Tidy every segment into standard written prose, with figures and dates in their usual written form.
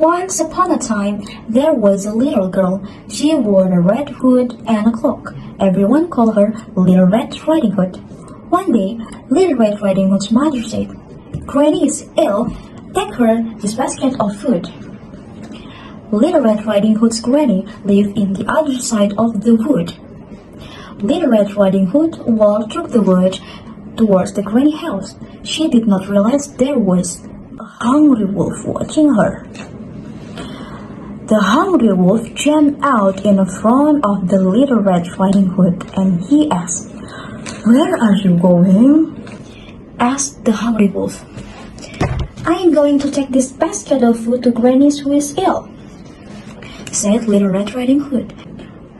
Once upon a time, there was a little girl. She wore a red hood and a cloak. Everyone called her Little Red Riding Hood. One day, Little Red Riding Hood's mother said, "Granny is ill. Take her this basket of food." Little Red Riding Hood's granny lived in the other side of the wood. Little Red Riding Hood walked through the wood towards the granny house. She did not realize there was a hungry wolf watching her. The hungry wolf jumped out in front of the Little Red Riding Hood and he asked, "Where are you going?" asked the hungry wolf. "I am going to take this basket of food to Granny who is ill," said Little Red Riding Hood.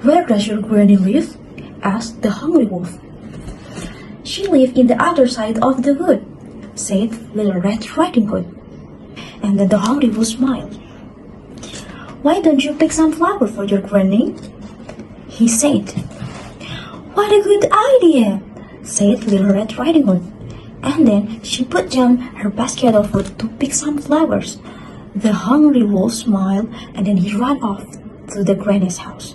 "Where does your granny live?" asked the hungry wolf. "She lives in the other side of the wood," said Little Red Riding Hood. And then the hungry wolf smiled. "Why don't you pick some flour for your granny?" he said. "What a good idea," said Little Red Riding Hood. And then she put down her basket of food to pick some flowers. The hungry wolf smiled and then he ran off to the granny's house.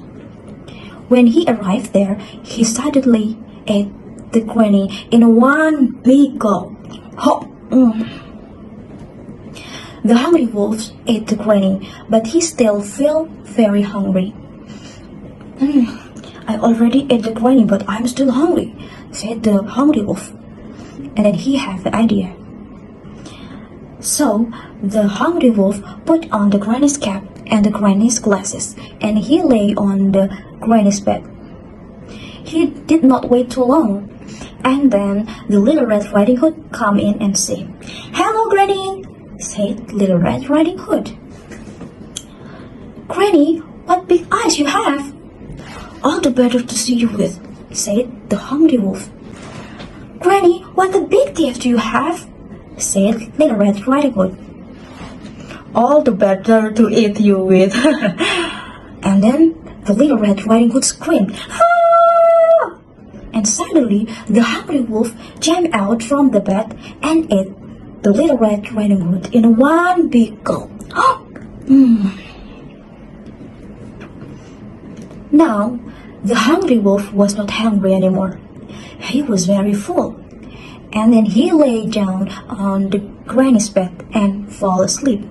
When he arrived there, he suddenly ate the granny in one big gulp. Hop! The hungry wolf ate the granny, but he still felt very hungry. "I already ate the granny, but I'm still hungry," said the hungry wolf. And then he had the idea. So the hungry wolf put on the granny's cap and the granny's glasses, and he lay on the granny's bed. He did not wait too long, and then the Little Red Riding Hood come in and say, "Hello, Granny," said Little Red Riding Hood. "Granny, what big eyes you have!" "All the better to see you with," said the hungry wolf. "Granny, what a big teeth do you have!" said Little Red Riding Hood. "All the better to eat you with." And then the Little Red Riding Hood screamed, "Ah!" And suddenly the hungry wolf jumped out from the bed and ate the Little Red Riding Hood in one big gulp. Now, the hungry wolf was not hungry anymore. He was very full. And then he lay down on the granny's bed and fell asleep.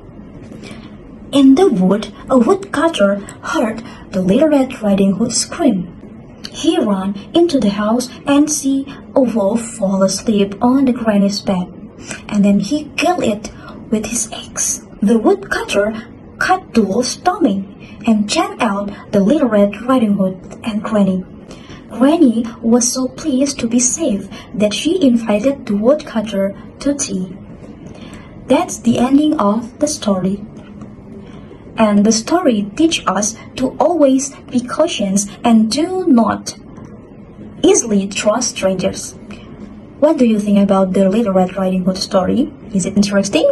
In the wood, a woodcutter heard the Little Red Riding Hood scream. He ran into the house and see a wolf fall asleep on the granny's bed. And then he killed it with his axe. The woodcutter cut the wolf's stomach and jumped out the Little Red Riding Hood and Granny. Granny was so pleased to be safe that she invited the woodcutter to tea. That's the ending of the story. And the story teaches us to always be cautious and do not easily trust strangers. What do you think about the Little Red Riding Hood story? Is it interesting?